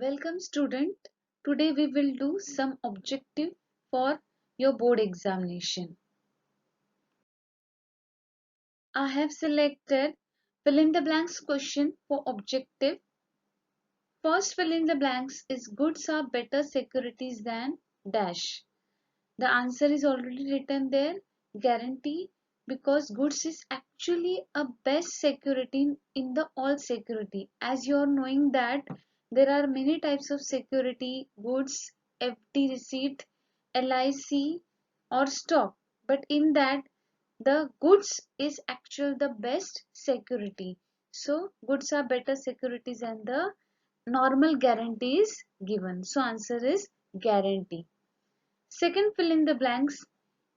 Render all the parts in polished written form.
Welcome student. Today we will do some objective for your board examination. I have selected fill in the blanks question for objective. First fill in the blanks is goods are better securities than dash. The answer is already written there, guarantee, because goods is actually a best security in the all security. As you are knowing that there are many types of security, goods, FD receipt, LIC or stock. But in that the goods is actually the best security. So goods are better securities and the normal guarantee is given. So answer is guarantee. Second, fill in the blanks.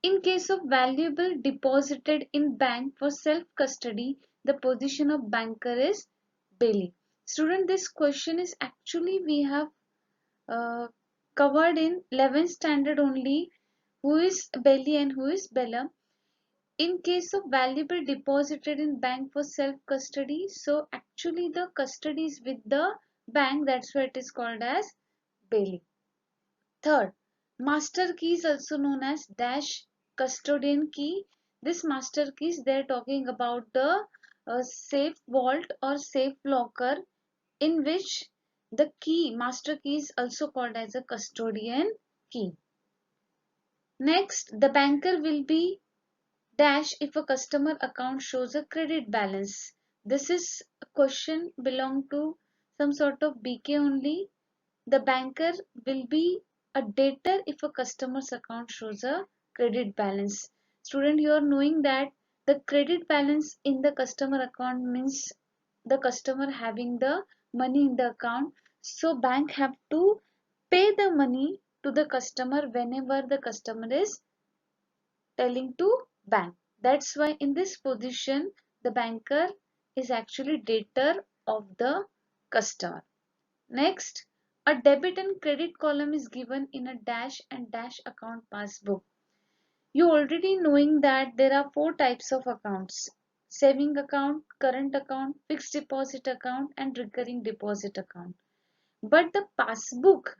In case of valuable deposited in bank for self-custody, the position of banker is bailee. Student, this question is actually we have uh, covered in 11th standard only. Who is bailee and who is bailiff? In case of valuable deposited in bank for self-custody, so actually the custody is with the bank. That's why it is called as bailee. Third, master key is also known as dash custodian key. This master key is they're talking about the safe vault or safe locker in which the key, master key is also called as a custodian key. Next, the banker will be dash if a customer account shows a credit balance. This is a question belong to some sort of BK only. The banker will be a debtor if a customer's account shows a credit balance. Student, you are knowing that the credit balance in the customer account means the customer having the money in the account. So bank have to pay the money to the customer whenever the customer is telling to bank. That's why in this position the banker is actually debtor of the customer. Next, a debit and credit column is given in a dash and dash account passbook. You already knowing that there are four types of accounts: saving account, current account, fixed deposit account and recurring deposit account. But the passbook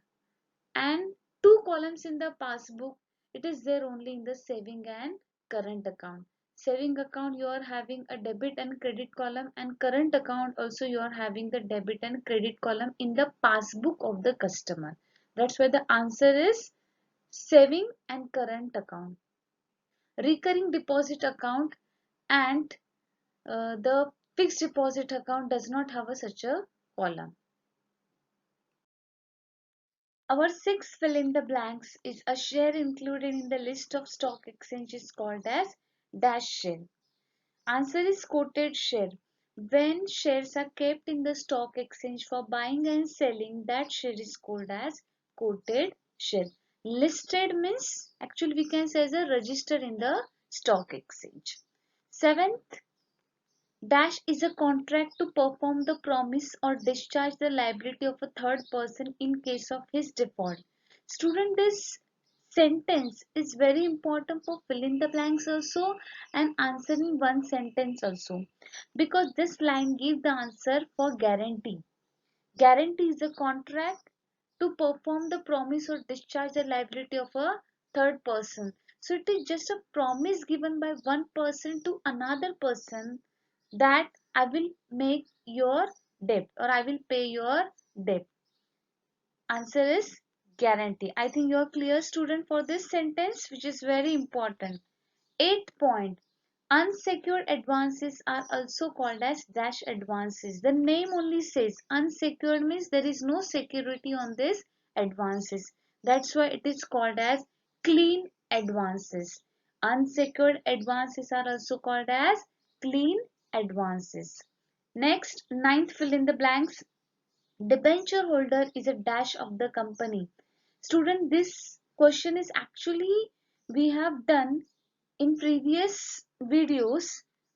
and two columns in the passbook, it is there only in the saving and current account. Saving account you are having a debit and credit column, and current account also you are having the debit and credit column in the passbook of the customer. That's why the answer is saving and current account. Recurring deposit account and the fixed deposit account does not have such a column. Our sixth fill in the blanks is a share included in the list of stock exchanges called as dash share. Answer is quoted share. When shares are kept in the stock exchange for buying and selling, that share is called as quoted share. Listed means actually we can say as a register in the stock exchange. Seventh, dash is a contract to perform the promise or discharge the liability of a third person in case of his default. Student, this sentence is very important for fill in the blanks also and answering one sentence also, because this line gives the answer for guarantee. Guarantee is a contract to perform the promise or discharge the liability of a third person. So it is just a promise given by one person to another person that I will make your debt or I will pay your debt. Answer is guarantee. I think you are clear, student, for this sentence, which is very important. 8th point. Unsecured advances are also called as dash advances. The name only says unsecured means there is no security on this advances. That's why it is called as clean advances. Unsecured advances are also called as clean advances. Next, ninth fill in the blanks. Debenture holder is a dash of the company. Student, this question is actually we have done in previous videos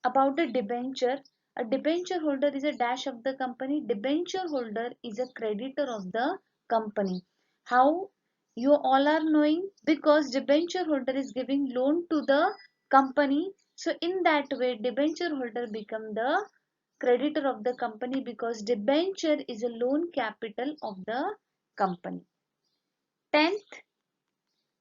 about the debenture. A debenture holder is a dash of the company. Debenture holder is a creditor of the company. How you all are knowing? Because debenture holder is giving loan to the company. So in that way, debenture holder become the creditor of the company because debenture is a loan capital of the company. 10th,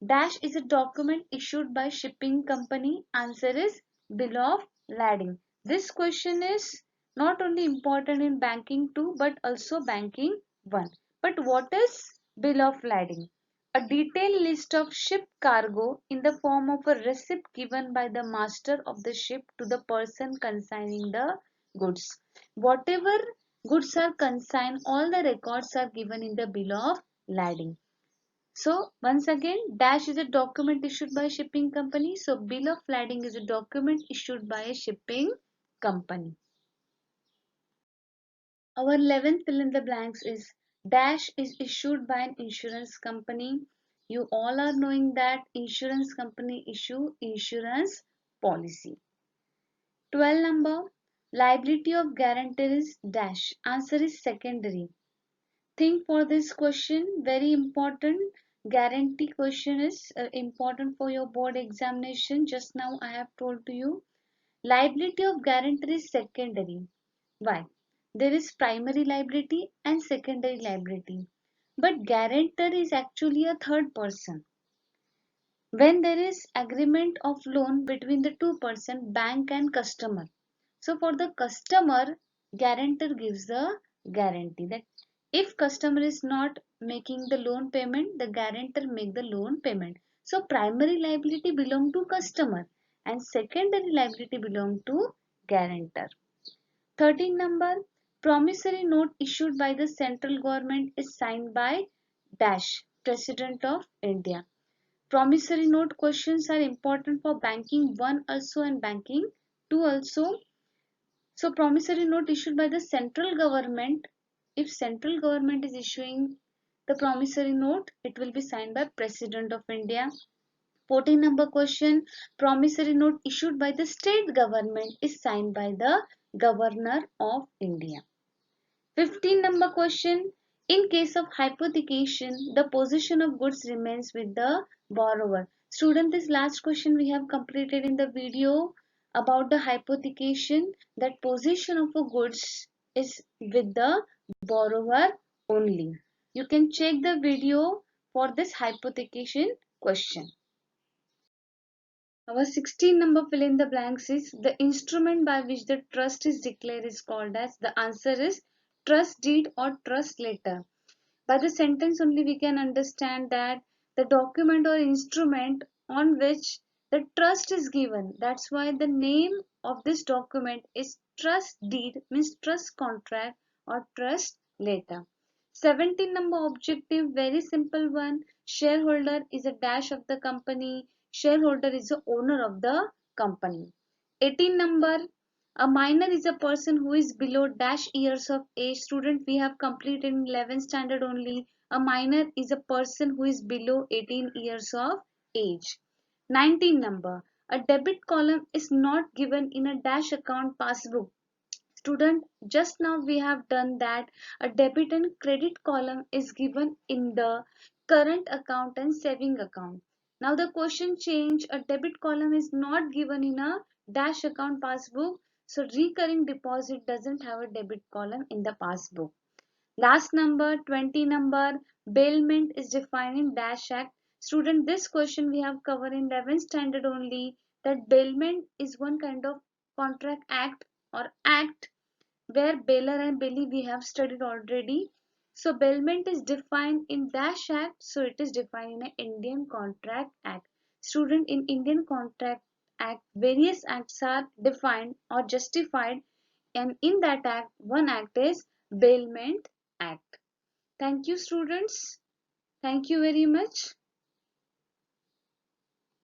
dash is a document issued by shipping company. Answer is bill of lading. This question is not only important in banking 2 but also banking 1. But what is bill of lading? A detailed list of ship cargo in the form of a receipt given by the master of the ship to the person consigning the goods. Whatever goods are consigned, all the records are given in the bill of lading. So once again, dash is a document issued by a shipping company. So bill of lading is a document issued by a shipping company. Our 11th fill in the blanks is dash is issued by an insurance company. You all are knowing that insurance company issue insurance policy. 12 number, liability of guarantor is dash. Answer is secondary. Think for this question, very important. Guarantee question is important for your board examination. Just now I have told to you. Liability of guarantor is secondary. Why? There is primary liability and secondary liability. But guarantor is actually a third person. When there is agreement of loan between the two person, bank and customer. So for the customer, guarantor gives the guarantee that if customer is not making the loan payment, the guarantor make the loan payment. So primary liability belong to customer and secondary liability belong to guarantor. 13 number, promissory note issued by the central government is signed by dash President of India. Promissory note questions are important for banking 1 also and banking 2 also. So promissory note issued by the central government, if central government is issuing the promissory note, it will be signed by President of India. 14 number question, promissory note issued by the state government is signed by the Governor of India. 15 number question, in case of hypothecation, the possession of goods remains with the borrower. Student, this last question we have completed in the video about the hypothecation, that possession of a goods is with the borrower only. You can check the video for this hypothecation question. Our 16 number fill in the blanks is the instrument by which the trust is declared is called as. The answer is trust deed or trust letter. By the sentence only we can understand that the document or instrument on which the trust is given. That's why the name of this document is trust deed, means trust contract or trust letter. 17 number objective, very simple one. Shareholder is a dash of the company. Shareholder is the owner of the company. 18 number, a minor is a person who is below dash years of age. Student, we have completed in 11th standard only. A minor is a person who is below 18 years of age. 19 number, a debit column is not given in a dash account passbook. Student, just now we have done that a debit and credit column is given in the current account and saving account. Now the question change, a debit column is not given in a dash account passbook. So recurring deposit doesn't have a debit column in the passbook. Last number, 20 number, bailment is defined in dash act. Student, this question we have covered in 11th standard only, that bailment is one kind of contract act or act where bailer and bailee we have studied already. So bailment is defined in dash act, so it is defined in an Indian Contract Act. Student, in Indian Contract Act, various acts are defined or justified, and in that act, one act is Bailment Act. Thank you students. Thank you very much.